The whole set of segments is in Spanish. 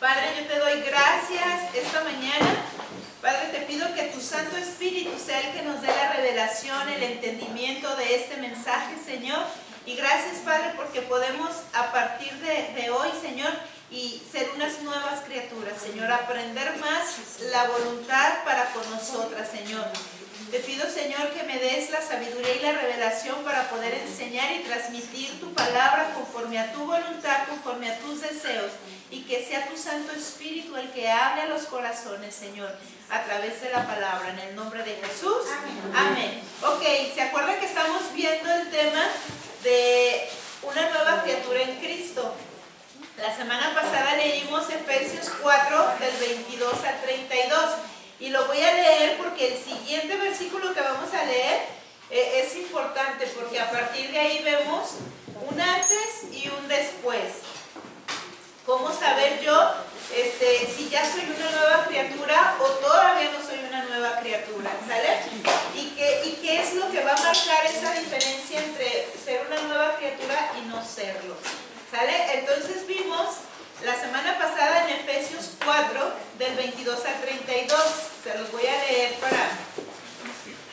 Padre, yo te doy gracias esta mañana. Padre, te pido que tu Santo Espíritu sea el que nos dé la revelación, el entendimiento de este mensaje, Señor. Y gracias, Padre, porque podemos a partir de hoy, Señor, y ser unas nuevas criaturas, Señor, aprender más la voluntad para con nosotras, Señor. Te pido, Señor, que me des la sabiduría y la revelación para poder enseñar y transmitir tu palabra conforme a tu voluntad, conforme a tus deseos, y que sea tu Santo Espíritu el que hable a los corazones, Señor, a través de la palabra, en el nombre de Jesús. Amén. Ok, ¿se acuerdan que estamos viendo el tema de una nueva criatura en Cristo? La semana pasada leímos Efesios 4, del 22 al 32. Y lo voy a leer porque el siguiente versículo que vamos a leer es importante, porque a partir de ahí vemos un antes y un después. ¿Cómo saber yo si ya soy una nueva criatura o todavía no soy una nueva criatura? ¿Sale? ¿Y qué es lo que va a marcar esa diferencia entre ser una nueva criatura y no serlo? ¿Sale? Entonces vimos la semana pasada en Efesios 4, del 22 al 32, se los voy a leer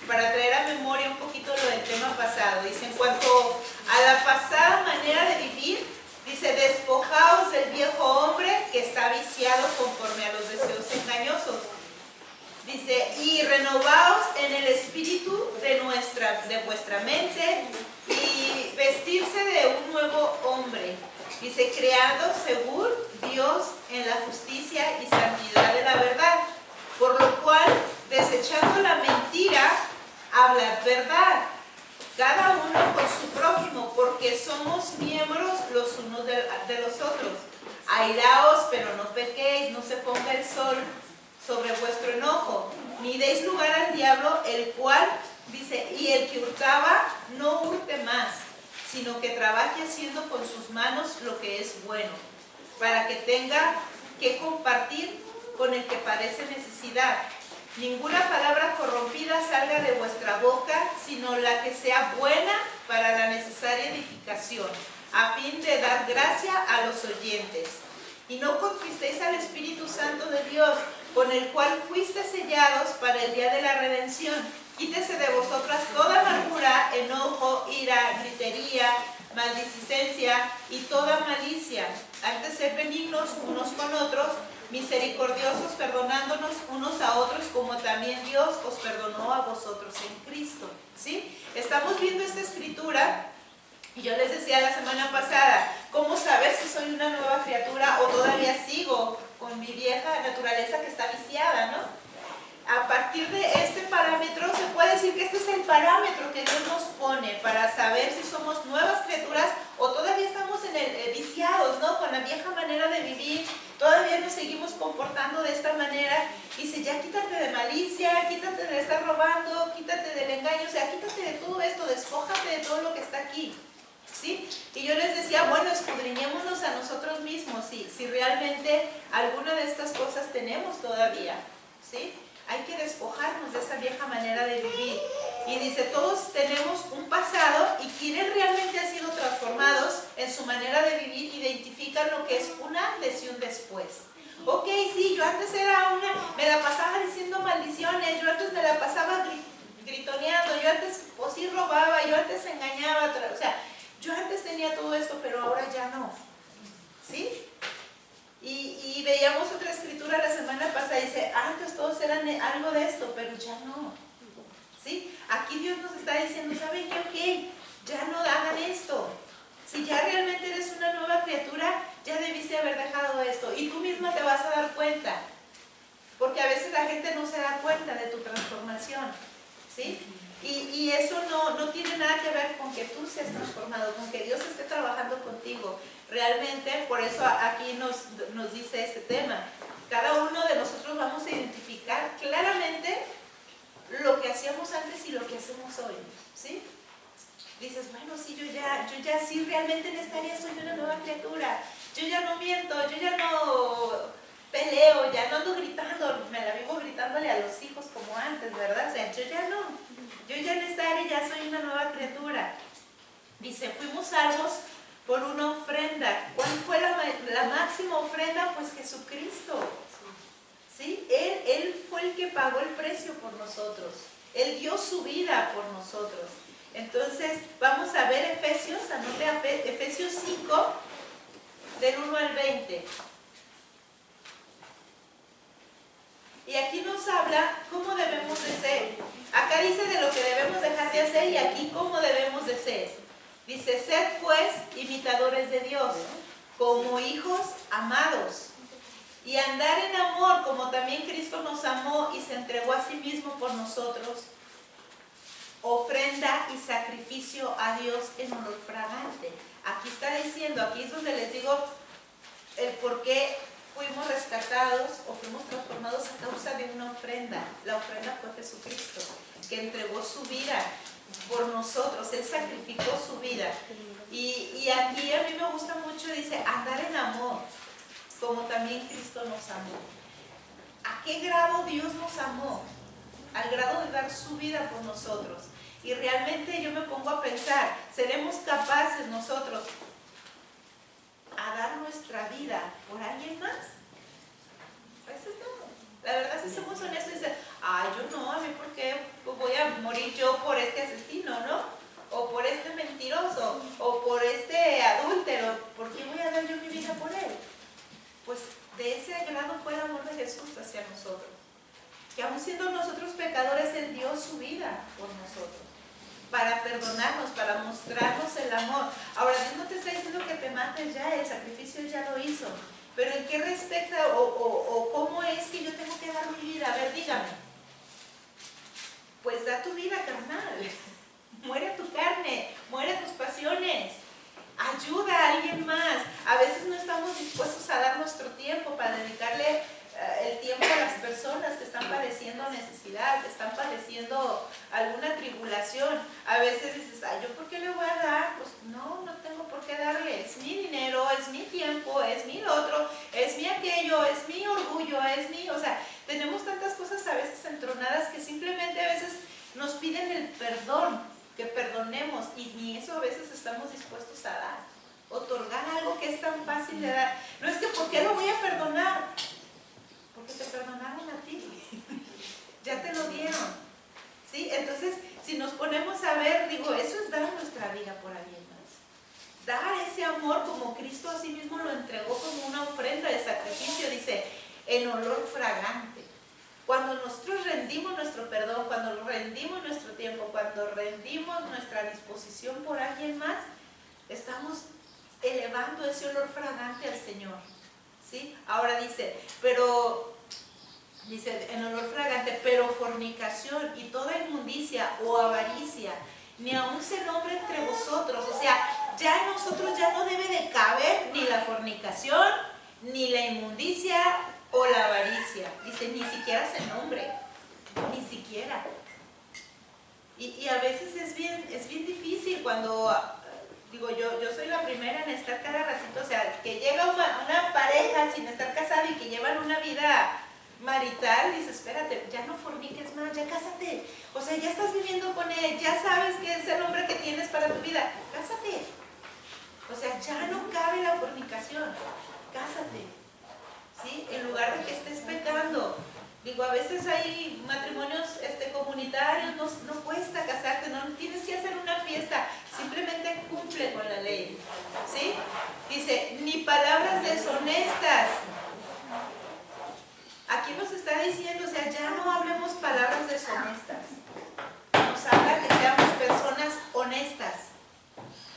para traer a memoria un poquito lo del tema pasado. Dice, en cuanto a la pasada manera de vivir, dice, despojaos del viejo hombre que está viciado conforme a los deseos engañosos. Dice, y renovaos en el espíritu de vuestra mente y vestirse de un nuevo hombre. Dice, creado según Dios en la justicia y santidad de la verdad, por lo cual, desechando la mentira, hablad verdad, cada uno con su prójimo, porque somos miembros los unos de los otros. Airaos, pero no pequéis, no se ponga el sol sobre vuestro enojo, ni deis lugar al diablo, el cual, dice, y el que hurtaba, no hurte más, sino que trabaje haciendo con sus manos lo que es bueno, para que tenga que compartir con el que padece necesidad. Ninguna palabra corrompida salga de vuestra boca, sino la que sea buena para la necesaria edificación, a fin de dar gracia a los oyentes. Y no contristéis al Espíritu Santo de Dios, con el cual fuiste sellados para el día de la redención. Quítese de vosotras toda amargura, enojo, ira, gritería, maldicencia y toda malicia. Antes sed benignos unos con otros, misericordiosos, perdonándonos unos a otros, como también Dios os perdonó a vosotros en Cristo. ¿Sí? Estamos viendo esta escritura, y yo les decía la semana pasada, ¿cómo saber si soy una nueva criatura o todavía sigo con mi vieja naturaleza que está viciada, ¿no? A partir de este parámetro, se puede decir que este es el parámetro que Dios nos pone para saber si somos nuevas criaturas o todavía estamos viciados, ¿no? Con la vieja manera de vivir, todavía nos seguimos comportando de esta manera. Dice, ya quítate de malicia, quítate de estar robando, quítate del engaño, o sea, quítate de todo esto, despójate de todo lo que está aquí. ¿Sí? Y yo les decía, bueno, escudriñémonos a nosotros mismos, si realmente alguna de estas cosas tenemos todavía, ¿sí? Hay que despojarnos de esa vieja manera de vivir. Y dice, todos tenemos un pasado y quienes realmente han sido transformados en su manera de vivir identifican lo que es un antes y un después. Ok, sí, yo antes me la pasaba diciendo maldiciones, yo antes me la pasaba gritoneando, yo antes pues sí robaba, yo antes engañaba, o sea, yo antes tenía todo esto, pero ahora ya no. ¿Sí? Y veíamos otra escritura la semana pasada, dice, antes todos eran algo de esto, pero ya no. ¿Sí? Aquí Dios nos está diciendo, ¿saben qué? Ok, ya no hagan esto. Si ya realmente eres una nueva criatura, ya debiste haber dejado esto. Y tú misma te vas a dar cuenta. Porque a veces la gente no se da cuenta de tu transformación. ¿Sí? Y eso no tiene nada que ver con que tú seas transformado, con que Dios esté trabajando contigo. Realmente, por eso aquí nos dice este tema. Cada uno de nosotros vamos a identificar claramente lo que hacíamos antes y lo que hacemos hoy. ¿Sí? Dices, bueno, sí, yo ya sí realmente en esta área soy una nueva criatura. Yo ya no miento, yo ya no peleo, ya no ando gritando, me la vivo gritándole a los hijos como antes, ¿verdad? O sea, yo ya no. Yo ya en esta área ya soy una nueva criatura. Dice, fuimos salvos por una ofrenda. ¿Cuál fue la máxima ofrenda? Pues Jesucristo. ¿Sí? Él fue el que pagó el precio por nosotros. Él dio su vida por nosotros. Entonces, vamos a ver Efesios, anote Efesios 5, del 1 al 20. Y aquí nos habla cómo debemos de ser. Acá dice de lo que debemos dejar de hacer y aquí cómo debemos de ser. Dice, sed pues imitadores de Dios, como hijos amados, y andar en amor, como también Cristo nos amó y se entregó a sí mismo por nosotros, ofrenda y sacrificio a Dios en olor fragante. Aquí está diciendo, aquí es donde les digo el por qué fuimos rescatados o fuimos transformados a causa de una ofrenda. La ofrenda fue Jesucristo, que entregó su vida por nosotros. Él sacrificó su vida. Y aquí a mí me gusta mucho, dice, andar en amor, como también Cristo nos amó. ¿A qué grado Dios nos amó? Al grado de dar su vida por nosotros. Y realmente yo me pongo a pensar, ¿seremos capaces nosotros a dar nuestra vida por alguien más? Pues no. La verdad, si somos honestos, dicen, yo no, a mí por qué voy a morir yo por este asesino, ¿no? O por este mentiroso, o por este adúltero, ¿por qué voy a dar yo mi vida por él? Pues de ese grado fue el amor de Jesús hacia nosotros, que aun siendo nosotros pecadores, Él dio su vida por nosotros, para perdonarnos, para mostrarnos el amor. Ahora, Dios no te está diciendo que te mates ya, el sacrificio Él ya lo hizo, pero ¿en qué respecta o cómo es que yo tengo que dar mi vida? A ver, dígame. Pues da tu vida, carnal. Muere tu carne, muere tus pasiones. Ayuda a alguien más. A veces no estamos dispuestos a dar nuestro tiempo para dedicarle el tiempo a las personas que están padeciendo necesidad, que están padeciendo alguna tribulación. A veces dices, ¿yo por qué le voy a dar? Pues no tengo por qué darle. Es mi dinero, es mi tiempo, es mi otro, es mi aquello, es mi orgullo, es mi... O sea, tenemos tantas cosas a veces entronadas que simplemente a veces nos piden el perdón, que perdonemos, y ni eso a veces estamos dispuestos a dar, otorgar algo que es tan fácil de dar. No es que ¿por qué lo voy a perdonar? Porque te perdonaron a ti, ya te lo dieron, ¿sí? Entonces, si nos ponemos a ver, digo, eso es dar nuestra vida por alguien más, dar ese amor como Cristo a sí mismo lo entregó como una ofrenda de sacrificio, dice, en olor fragante. Cuando nosotros rendimos nuestro perdón, cuando rendimos nuestro tiempo, cuando rendimos nuestra disposición por alguien más, estamos elevando ese olor fragante al Señor, ¿sí? Ahora dice, en olor fragante, pero fornicación y toda inmundicia o avaricia, ni aun se nombre entre vosotros. O sea, ya en nosotros ya no debe de caber ni la fornicación, ni la inmundicia, o la avaricia. Dice, ni siquiera se nombre, ni siquiera. Y a veces es bien difícil cuando, digo, yo soy la primera en estar cada ratito, o sea, que llega una pareja sin estar casada y que llevan una vida marital, dice, espérate, ya no forniques más, ya cásate. O sea, ya estás viviendo con él, ya sabes que es el hombre que tienes para tu vida, cásate. O sea, ya no cabe la fornicación, cásate. ¿Sí? En lugar de que estés pecando. Digo, a veces hay matrimonios comunitarios, no cuesta casarte, no tienes que hacer una fiesta, simplemente cumple con la ley. ¿Sí? Dice, ni palabras deshonestas. Aquí nos está diciendo, o sea, ya no hablemos palabras deshonestas. Nos habla que seamos personas honestas,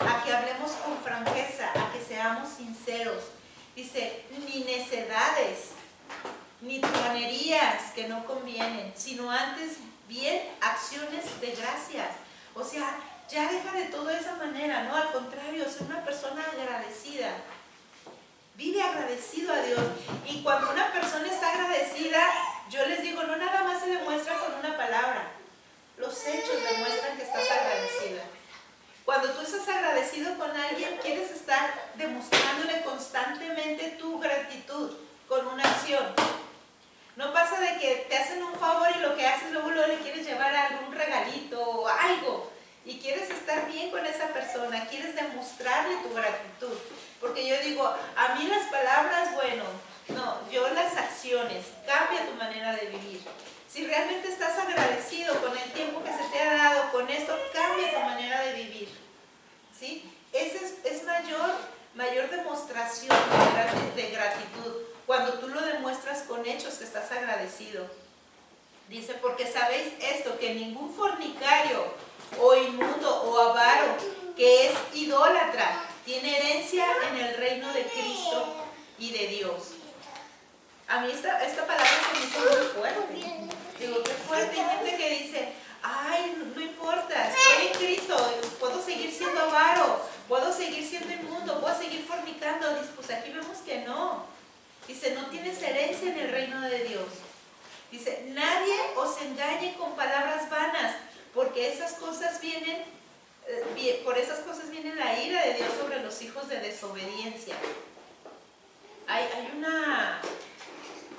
a que hablemos con franqueza, a que seamos sinceros. Dice, ni necedades, ni truanerías que no convienen, sino antes bien acciones de gracias. O sea, ya deja de todo de esa manera, ¿no? Al contrario, ser una persona agradecida. Vive agradecido a Dios. Y cuando una persona está agradecida, yo les digo, no nada más se demuestra con una palabra. Los hechos demuestran que estás agradecida. Cuando tú estás agradecido con alguien, quieres estar demostrándole constantemente tu gratitud con una acción. No pasa de que te hacen un favor y lo que haces luego le quieres llevar algún regalito o algo. Y quieres estar bien con esa persona, quieres demostrarle tu gratitud. decisiones, cambia tu manera de vivir. Si realmente estás agradecido con el tiempo que se te ha dado, con esto, cambia tu manera de vivir. ¿Sí? Esa es mayor demostración de gratitud, cuando tú lo demuestras con hechos que estás agradecido. Dice, porque sabéis esto, que ningún fornicario o inmundo o avaro que es idólatra tiene herencia en el reino de Cristo y de Dios. A mí esta palabra se me hizo muy fuerte. Digo, qué fuerte. Hay gente que dice, ay, no importa, estoy en Cristo, puedo seguir siendo avaro, puedo seguir siendo inmundo, puedo seguir fornicando. Dice, pues aquí vemos que no. Dice, no tienes herencia en el reino de Dios. Dice, nadie os engañe con palabras vanas, porque esas cosas vienen, por esas cosas viene la ira de Dios sobre los hijos de desobediencia. Hay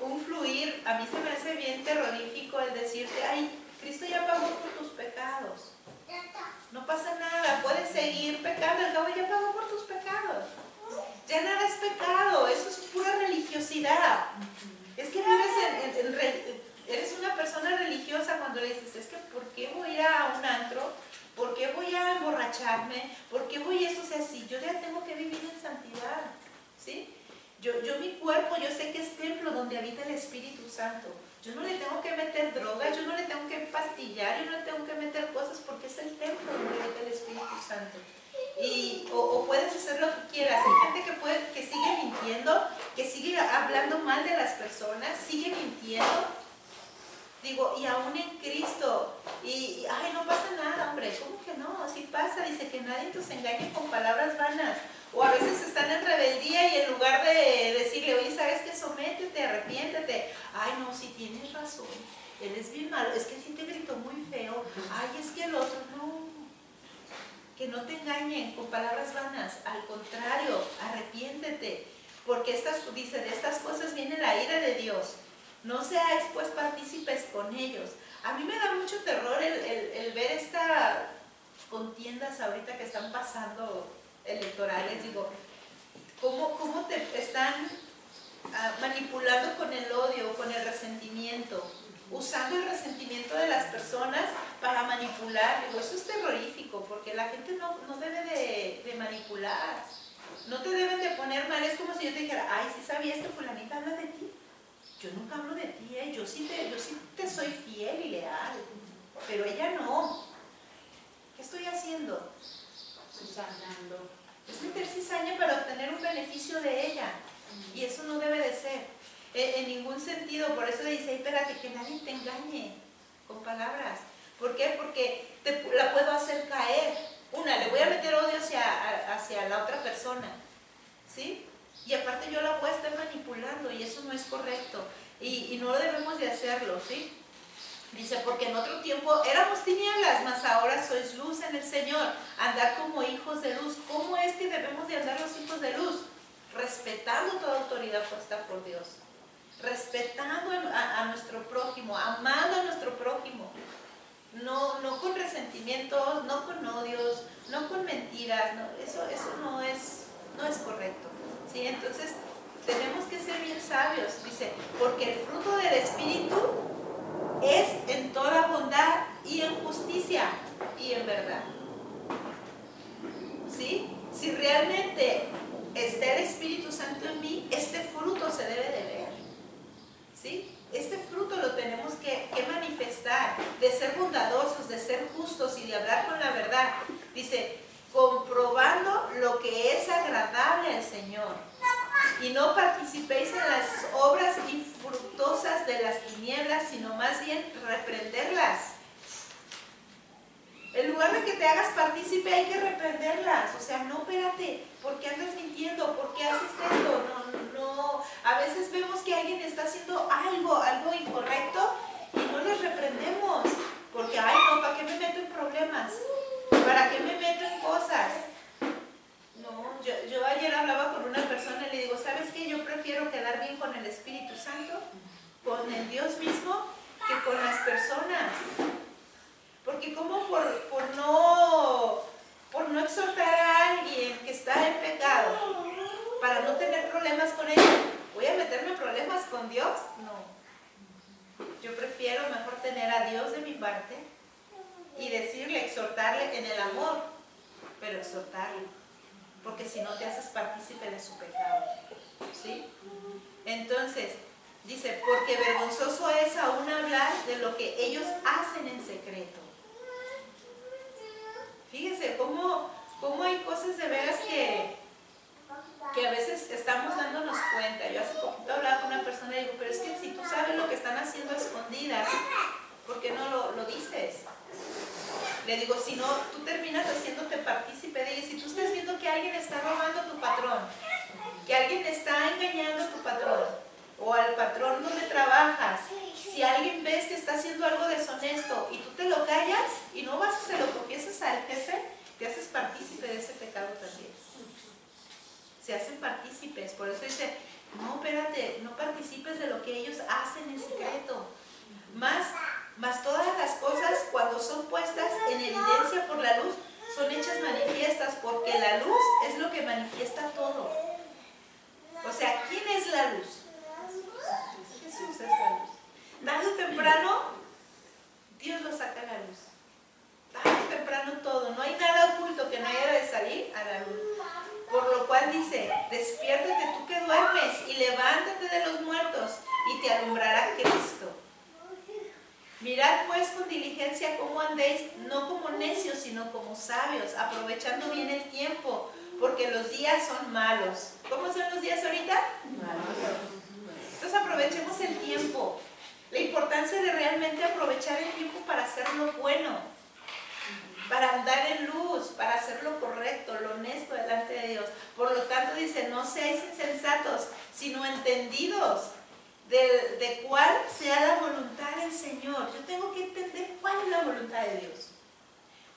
un fluir, a mí se me hace bien terrorífico el decirte, ay, Cristo ya pagó por tus pecados. No pasa nada, puedes seguir pecando, el cabo ya pagó por tus pecados. Ya nada es pecado, eso es pura religiosidad. Es que vives eres una persona religiosa cuando le dices, es que ¿por qué voy a ir a un antro? ¿Por qué voy a emborracharme? ¿Por qué voy a eso? O sea, si yo ya tengo que vivir en santidad, ¿sí? Yo mi cuerpo, yo sé que es templo donde habita el Espíritu Santo. Yo no le tengo que meter drogas, yo no le tengo que pastillar, yo no le tengo que meter cosas porque es el templo donde habita el Espíritu Santo. O puedes hacer lo que quieras. Hay gente que sigue mintiendo, que sigue hablando mal de las personas, sigue mintiendo. Digo, y aún en Cristo, ay, no pasa nada, hombre, ¿cómo que no? Así pasa, dice que nadie te engañe con palabras vanas. O a veces están en rebeldía y en lugar de decirle, oye, ¿sabes qué? Sométete, arrepiéntete. Ay, no, si tienes razón, él es bien malo, es que sí te gritó muy feo. Ay, es que el otro, no. Que no te engañen con palabras vanas, al contrario, arrepiéntete. Porque dice, de estas cosas viene la ira de Dios. No seáis pues partícipes con ellos. A mí me da mucho terror el ver estas contiendas ahorita que están pasando electorales. Digo, ¿cómo te están manipulando con el odio, con el resentimiento? Usando el resentimiento de las personas para manipular. Digo, eso es terrorífico, porque la gente no debe de manipular. No te deben de poner mal. Es como si yo te dijera, ay, ¿sí sabías que fulanita habla de ti? Yo nunca hablo de ti, yo sí te soy fiel y leal, pero ella no. ¿Qué estoy haciendo? Cizañando. Es meter cizaña para obtener un beneficio de ella, y eso no debe de ser, en ningún sentido. Por eso le dice, ay, espérate, que nadie te engañe con palabras. ¿Por qué? Porque la puedo hacer caer. Le voy a meter odio hacia la otra persona, ¿sí? Y aparte yo la voy a estar manipulando, y eso no es correcto, y no debemos de hacerlo, ¿sí? Dice, porque en otro tiempo éramos tinieblas, mas ahora sois luz en el Señor, andar como hijos de luz. ¿Cómo es que debemos de andar los hijos de luz? Respetando toda autoridad puesta por Dios, respetando a nuestro prójimo, amando a nuestro prójimo, no con resentimientos, no con odios, no con mentiras, no, eso no es correcto. ¿Sí? Entonces, tenemos que ser bien sabios. Dice, porque el fruto del Espíritu es en toda bondad y en justicia y en verdad. ¿Sí? Si realmente está el Espíritu Santo en mí, este fruto se debe de ver. ¿Sí? Este fruto lo tenemos que manifestar, de ser bondadosos, de ser justos y de hablar con la verdad. Dice, comprobando lo que es agradable al Señor, y no participéis en las obras infructuosas de las tinieblas, sino más bien reprenderlas. En lugar de que te hagas partícipe, hay que reprenderlas. O sea, no, espérate, ¿por qué andas mintiendo? ¿Por qué haces esto? No. A veces vemos que alguien está haciendo algo incorrecto y no les reprendemos. Porque, ay, no, ¿para qué me meto en problemas? ¿Para qué me meto en cosas? No, yo ayer hablaba con una persona y le digo, ¿sabes qué? Yo prefiero quedar bien con el Espíritu Santo, con el Dios mismo, que con las personas. Porque como por no exhortar a alguien que está en pecado, para no tener problemas con ella, voy a meterme en problemas con Dios? No. Yo prefiero mejor tener a Dios de mi parte y decirle, exhortarle en el amor, pero exhortarle, porque si no te haces partícipe de su pecado, ¿sí? Entonces, dice, porque vergonzoso es aún hablar de lo que ellos hacen en secreto. Fíjense cómo hay cosas de veras que a veces estamos dándonos cuenta. Yo hace poquito hablaba con una persona y digo, pero es que si tú sabes lo que están haciendo a escondidas, ¿por qué no lo dices? Le digo, si no, tú terminas haciéndote partícipe de ellos. Si tú estás viendo que alguien está robando a tu patrón, que alguien está engañando a tu patrón, o al patrón donde trabajas, si alguien ves que está haciendo algo deshonesto y tú te lo callas y no vas y se lo confiesas al jefe, te haces partícipe de ese pecado también. Se hacen partícipes, por eso dice, no, espérate, no participes de lo que ellos hacen en secreto. Más todas las cosas, cuando son puestas en evidencia por la luz, son hechas manifiestas, porque la luz es lo que manifiesta todo. O sea, ¿quién es la luz? Jesús es la luz. Tarde o temprano, Dios lo saca a la luz. Tarde o temprano todo. No hay nada oculto que no haya de salir a la luz. Por lo cual dice, despiértate tú que duermes y levántate de los muertos y te alumbrará Cristo. Mirad pues con diligencia cómo andéis, no como necios, sino como sabios, aprovechando bien el tiempo, porque los días son malos. ¿Cómo son los días ahorita? Malos. Entonces aprovechemos el tiempo. La importancia de realmente aprovechar el tiempo para hacer lo bueno, para andar en luz, para hacer lo correcto, lo honesto delante de Dios. Por lo tanto dice, no seáis insensatos, sino entendidos de cuál sea la voluntad del Señor. Yo tengo que entender cuál es la voluntad de Dios.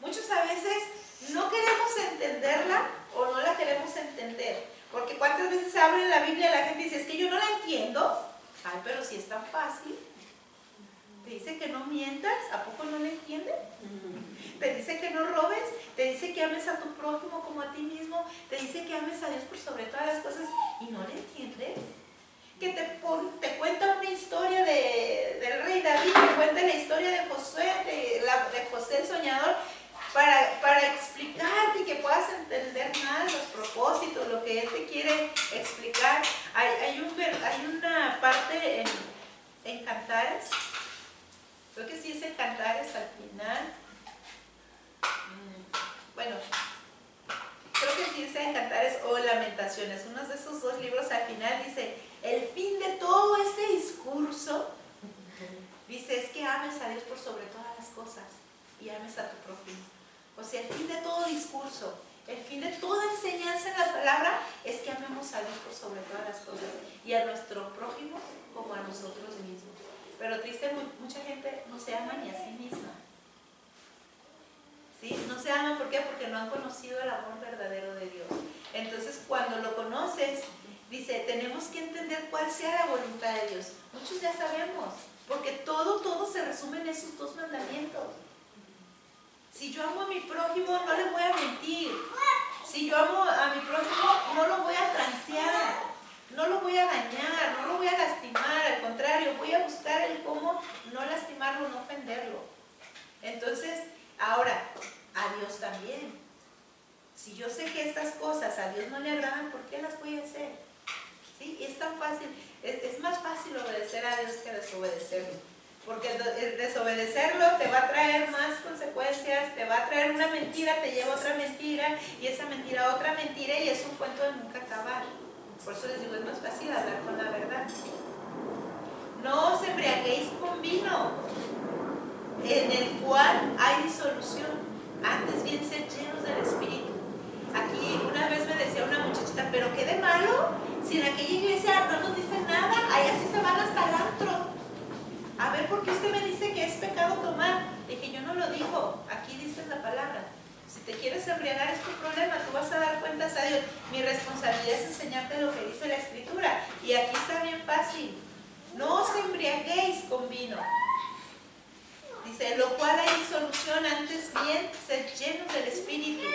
Muchos a veces no queremos entenderla o no la queremos entender. Porque cuántas veces se abre la Biblia y la gente dice, es que yo no la entiendo. Ay, pero si es tan fácil. Te dice que no mientas, ¿a poco no la entiendes? Te dice que no robes, te dice que ames a tu prójimo como a ti mismo, te dice que ames a Dios por sobre todas las cosas y no la entiendes. Que te cuenta una historia del rey David, te cuenta la historia de Josué, de José el soñador, para explicarte y que puedas entender más los propósitos, lo que él te quiere explicar. Hay una parte en Cantares, creo que sí es en Cantares al final. Bueno, creo que sí es en Cantares o Lamentaciones, uno de esos dos libros al final dice, el fin de todo este discurso, dice, es que ames a Dios por sobre todas las cosas y ames a tu prójimo. O sea, el fin de todo discurso, el fin de toda enseñanza en la palabra es que amemos a Dios por sobre todas las cosas y a nuestro prójimo como a nosotros mismos. Pero triste, mucha gente no se ama ni a sí misma. ¿Sí? No se ama, ¿por qué? Porque no han conocido el amor verdadero de Dios. Entonces, cuando lo conoces, dice, tenemos que entender cuál sea la voluntad de Dios. Muchos ya sabemos, porque todo se resume en esos dos mandamientos. Si yo amo a mi prójimo, no le voy a mentir. Si yo amo a mi prójimo, no lo voy a transear, no lo voy a dañar, no lo voy a lastimar. Al contrario, voy a buscar el cómo no lastimarlo, no ofenderlo. Entonces, ahora, a Dios también. Si yo sé que estas cosas a Dios no le agradan, ¿por qué las voy a hacer? ¿Sí? Es tan fácil, es más fácil obedecer a Dios que desobedecerlo. Porque el desobedecerlo te va a traer más consecuencias, te va a traer una mentira, te lleva otra mentira, y esa mentira otra mentira, y es un cuento de nunca acabar. Por eso les digo, es más fácil hablar con la verdad. No os embriaguéis con vino, en el cual hay disolución, antes bien sed llenos del Espíritu. Aquí una vez me decía una muchachita, pero qué de malo, si en aquella iglesia no nos dicen nada, ahí así se van hasta el antro. A ver, ¿por qué usted me dice que es pecado tomar? Dije, yo no lo digo, aquí dice la palabra. Si te quieres embriagar es tu problema, tú vas a dar cuentas a Dios. Mi responsabilidad es enseñarte lo que dice la Escritura. Y aquí está bien fácil. No os embriaguéis con vino. Dice, lo cual hay disolución, antes bien sed llenos del Espíritu.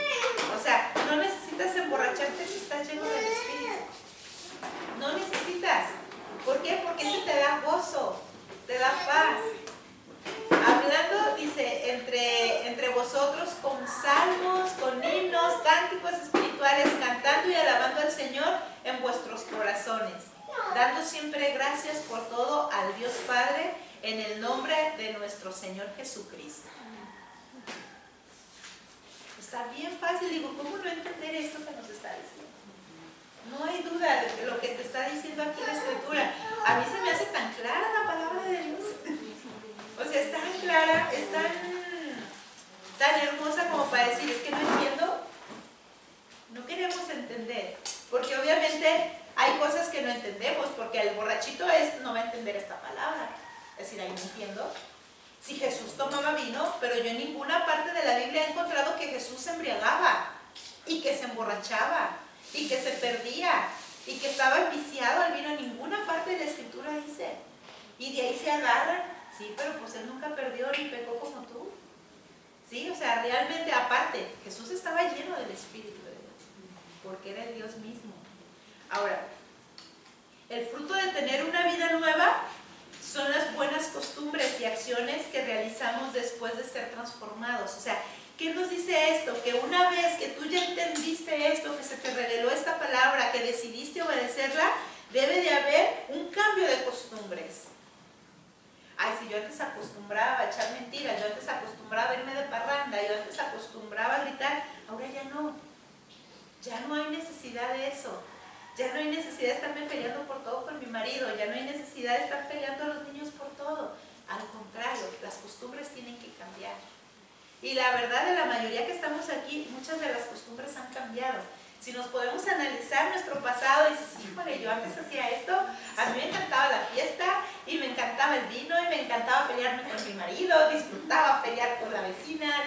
O sea, no necesitas emborracharte si estás lleno del Espíritu. No necesitas. ¿Por qué? Porque ese da gozo, te da paz. Hablando, dice, entre vosotros con salmos, con himnos, cánticos espirituales, cantando y alabando al Señor en vuestros corazones, dando siempre gracias por todo al Dios Padre en el nombre de nuestro Señor Jesucristo. Está bien fácil, digo, ¿cómo no entender esto que nos está diciendo? No hay duda de lo que te está diciendo aquí la Escritura. A mí se me hace tan clara la palabra de Dios. O sea, es tan clara, es tan hermosa como para decir, es que no entiendo. No queremos entender, porque obviamente hay cosas que no entendemos, porque el borrachito no va a entender esta palabra. Es decir, ahí no entiendo. Si Jesús tomaba vino, pero yo en ninguna parte de la Biblia he encontrado que Jesús se embriagaba y que se emborrachaba y que se perdía y que estaba enviciado al vino. En ninguna parte de la Escritura dice. Y de ahí se agarran. Sí, pero pues él nunca perdió ni pecó como tú. Sí, o sea, realmente aparte, Jesús estaba lleno del Espíritu de Dios, porque era el Dios mismo. Ahora, el fruto de tener una vida nueva son las buenas costumbres y acciones que realizamos después de ser transformados. O sea, ¿qué nos dice esto? Que una vez que tú ya entendiste esto, que se te reveló esta palabra, que decidiste obedecerla, debe de haber un cambio de costumbres. Ay, si yo antes acostumbraba a echar mentiras, yo antes acostumbraba a irme de parranda, yo antes acostumbraba a gritar, ahora ya no. Ya no hay necesidad de eso. Ya no hay necesidad de estarme peleando por todo con mi marido, ya no hay necesidad de estar peleando a los niños por todo. Al contrario, las costumbres tienen que cambiar. Y la verdad, de la mayoría que estamos aquí, muchas de las costumbres han cambiado. Si nos podemos analizar nuestro pasado y dices, híjole, yo antes hacía esto, a mí me encantaba la fiesta y me encantaba el vino y me encantaba pelearme con mi marido, disfrutaba pelear con la vecina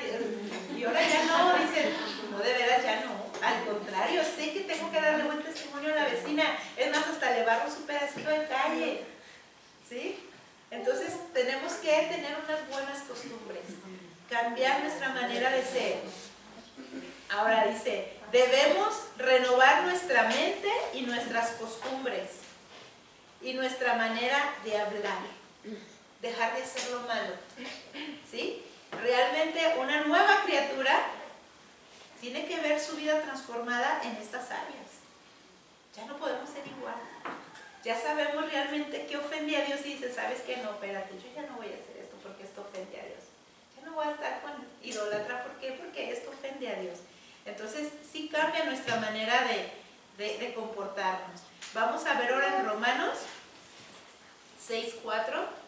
y ahora ya no, dicen, no, de veras ya no. Al contrario, sé que tengo que darle buen testimonio a la vecina, es más, hasta le barro su pedacito de calle, ¿sí? Entonces tenemos que tener unas buenas costumbres, cambiar nuestra manera de ser. Ahora dice, debemos renovar nuestra mente y nuestras costumbres y nuestra manera de hablar, dejar de hacer lo malo, ¿sí? Realmente una nueva criatura tiene que ver su vida transformada en estas áreas. Ya no podemos ser igual. Ya sabemos realmente qué ofende a Dios y dice, ¿sabes qué? No, espérate, yo ya no voy a hacer esto porque esto ofende a Dios. Ya no voy a estar con idólatra, ¿por qué? Porque esto ofende a Dios. Entonces, sí cambia nuestra manera de comportarnos. Vamos a ver ahora en Romanos 6:4.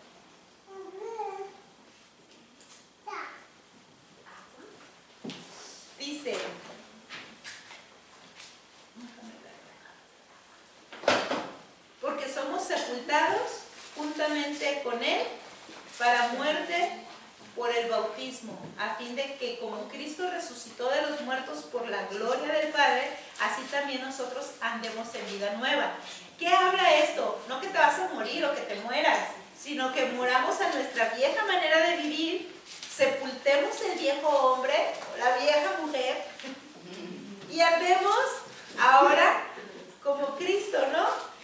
Dice, porque somos sepultados juntamente con Él para muerte por el bautismo, a fin de que como Cristo resucitó de los muertos por la gloria del Padre, así también nosotros andemos en vida nueva. ¿Qué habla esto? No que te vas a morir o que te mueras, sino que muramos a nuestra vieja manera de vivir, sepultemos el viejo hombre, la vieja mujer, y andemos ahora como Cristo, ¿no?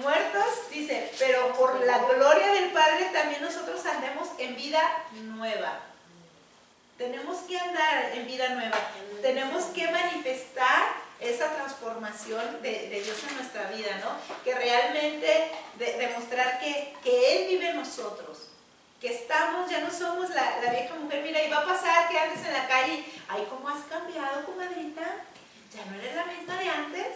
Muertos, dice, pero por la gloria del Padre también nosotros andemos en vida nueva. Tenemos que andar en vida nueva. Tenemos que manifestar esa transformación de Dios en nuestra vida, ¿no? Que realmente demostrar que Él vive en nosotros. Que estamos, ya no somos la vieja mujer. Mira, y va a pasar que andes en la calle, ay, ¿cómo has cambiado, comadrita? Ya no eres la misma de antes.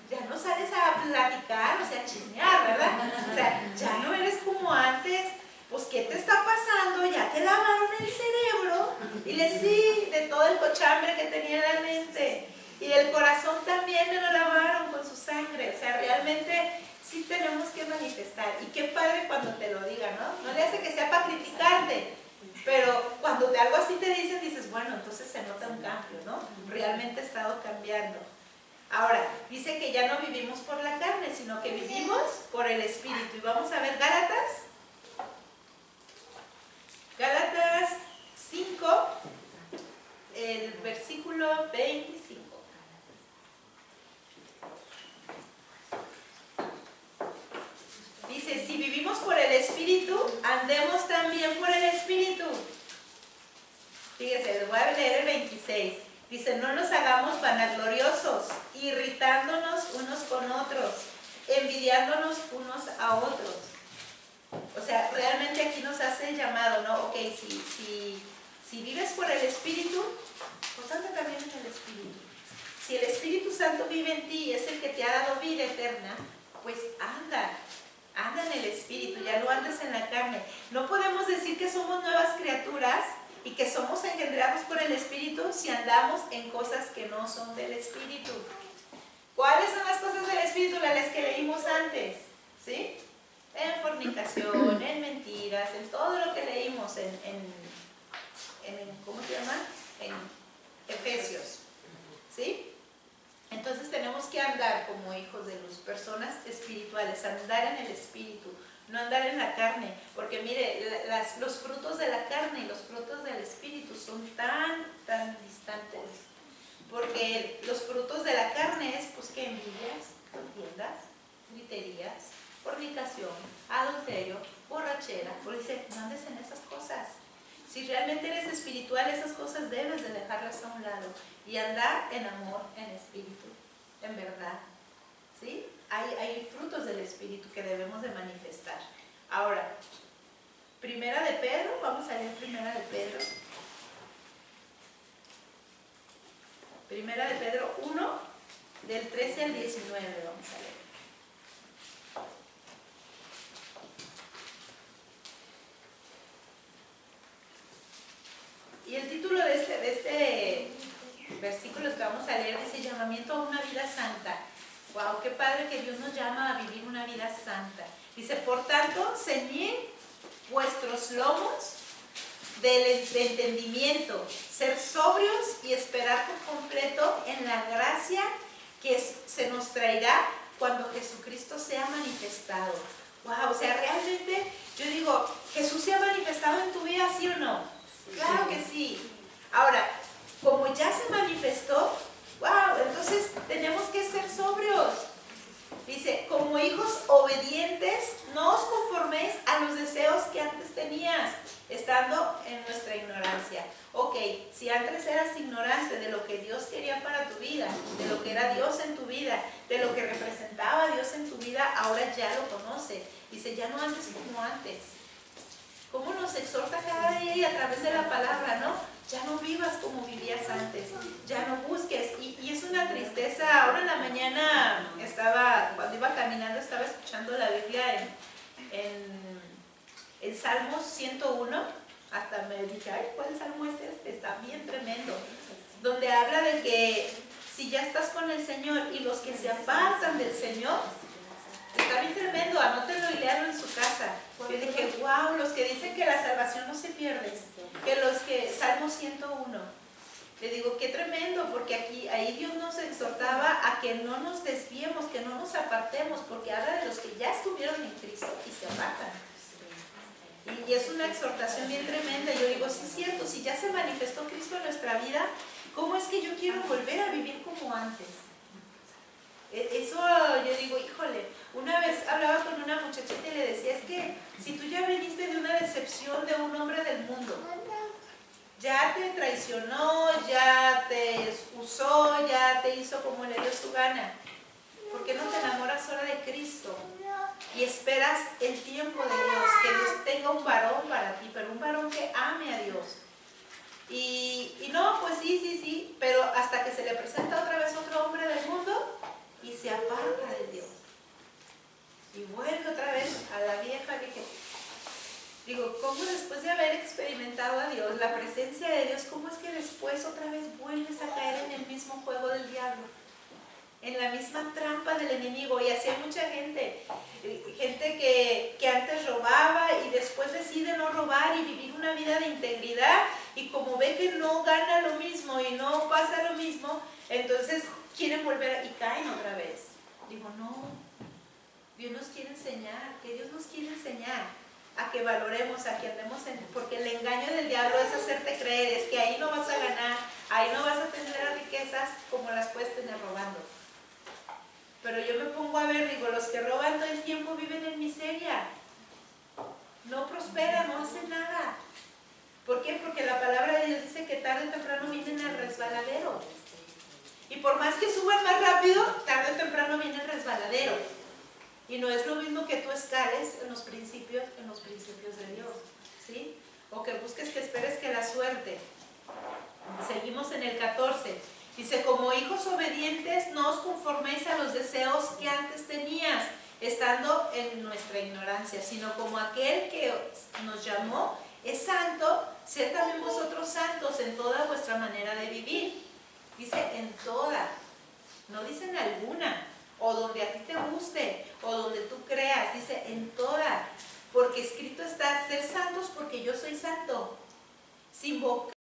Ya no sales a platicar, o sea, a chismear, ¿verdad? O sea, ya no eres como antes. Pues, ¿qué te está pasando? Ya te lavaron el cerebro. Y le sí, de todo el cochambre que tenía en la mente. Y el corazón también me lo lavaron con su sangre. O sea, realmente sí tenemos que manifestar. Y qué padre cuando te lo digan, ¿no? No le hace que sea para criticarte. Pero cuando algo así te dicen, dices, bueno, entonces se nota un cambio, ¿no? Realmente he estado cambiando. Ahora, dice que ya no vivimos por la carne, sino que vivimos por el Espíritu. Y vamos a ver Gálatas 5, el versículo 25. Dice, si vivimos vivimos por el Espíritu, andemos también por el Espíritu. Fíjense, les voy a leer el 26. Dice, no nos hagamos vanagloriosos, irritándonos unos con otros, envidiándonos unos a otros. O sea, realmente aquí nos hace el llamado, ¿no? Ok, si vives por el Espíritu, pues anda también en el Espíritu. Si el Espíritu Santo vive en ti y es el que te ha dado vida eterna, pues anda en el Espíritu, ya no andes en la carne. No podemos decir que somos nuevas criaturas y que somos engendrados por el Espíritu si andamos en cosas que no son del Espíritu. ¿Cuáles son las cosas del Espíritu? Las que leímos antes, ¿sí? En fornicación, en mentiras, en todo lo que leímos ¿cómo se llama? En Efesios, ¿sí? Entonces tenemos que andar como hijos de luz, personas espirituales, andar en el Espíritu, no andar en la carne, porque mire, los frutos de la carne y los frutos del Espíritu son tan distantes, porque los frutos de la carne es pues que envidias, contiendas, griterías, fornicación, adulterio, borrachera, por dice, no andes en esas cosas. Si realmente eres espiritual, esas cosas debes de dejarlas a un lado y andar en amor, en espíritu, en verdad, ¿sí? Hay frutos del Espíritu que debemos de manifestar. Ahora, Primera de Pedro, vamos a leer Primera de Pedro. Primera de Pedro 1, del 13 al 19, vamos a leer. Y el título de este versículo que vamos a leer dice llamamiento a una vida santa. Wow, qué padre que Dios nos llama a vivir una vida santa. Dice, por tanto, ceñid vuestros lomos del entendimiento, ser sobrios y esperar por completo en la gracia que se nos traerá cuando Jesucristo sea manifestado. Wow, o sea, realmente yo digo, ¿Jesús se ha manifestado en tu vida, sí o no? Claro que sí. Ahora, como ya se manifestó, wow, entonces tenemos que ser sobrios. Dice, como hijos obedientes, no os conforméis a los deseos que antes tenías, estando en nuestra ignorancia. Ok, si antes eras ignorante de lo que Dios quería para tu vida, de lo que era Dios en tu vida, de lo que representaba Dios en tu vida, ahora ya lo conoces. Dice, ya no andes como antes. ¿Cómo nos exhorta cada día y a través de la palabra, no? Ya no vivas como vivías antes, ya no busques. Y es una tristeza. Ahora en la mañana cuando iba caminando, estaba escuchando la Biblia en Salmos 101. Hasta me dije, ay, ¿cuál salmo es este? Está bien tremendo. Donde habla de que si ya estás con el Señor y los que se apartan del Señor, está bien tremendo, anótenlo y léanlo en su casa. Yo dije, wow, los que dicen que la salvación no se pierde, Salmo 101. Le digo, qué tremendo, porque ahí Dios nos exhortaba a que no nos desviemos, que no nos apartemos, porque habla de los que ya estuvieron en Cristo y se apartan. Y es una exhortación bien tremenda. Yo digo, sí es cierto, si ya se manifestó Cristo en nuestra vida, ¿cómo es que yo quiero volver a vivir como antes? Eso yo digo, híjole, una vez hablaba con una muchachita y le decía, es que si tú ya veniste de una decepción de un hombre del mundo, ya te traicionó, ya te usó, ya te hizo como le dio su gana, ¿por qué no te enamoras ahora de Cristo? Y esperas el tiempo de Dios, que Dios tenga un varón para ti, pero un varón que ame a Dios. Y no, pues sí, pero hasta que se le presenta otra vez otro hombre del mundo y se aparta de Dios. Y vuelve otra vez a la vieja que digo, ¿cómo después de haber experimentado a Dios, la presencia de Dios, cómo es que después otra vez vuelves a caer en el mismo juego del diablo? En la misma trampa del enemigo? Y así hay mucha gente que antes robaba y después decide no robar y vivir una vida de integridad, y como ve que no gana lo mismo y no pasa lo mismo, entonces quieren volver y caen otra vez. Digo, no, Dios nos quiere enseñar, que Dios nos quiere enseñar a que valoremos, a que andemos porque el engaño del diablo es hacerte creer, es que ahí no vas a ganar, ahí no vas a tener las riquezas como las puedes tener robando. Pero yo me pongo a ver, digo, los que roban todo el tiempo viven en miseria. no prospera, no hace nada. ¿Por qué? Porque la palabra de Dios dice que tarde o temprano vienen al resbaladero. Y por más que suban más rápido, tarde o temprano viene el resbaladero. Y no es lo mismo que tú escales en los principios de Dios, ¿sí? O que busques, que esperes que la suerte. Seguimos en el 14. Dice, como hijos obedientes, no os conforméis a los deseos que antes tenías, estando en nuestra ignorancia, sino como aquel que nos llamó es santo, sed también vosotros santos en toda vuestra manera de vivir. Dice en toda, no dice en alguna, o donde a ti te guste, o donde tú creas, dice en toda, porque escrito está, ser santos porque yo soy santo. Sin boca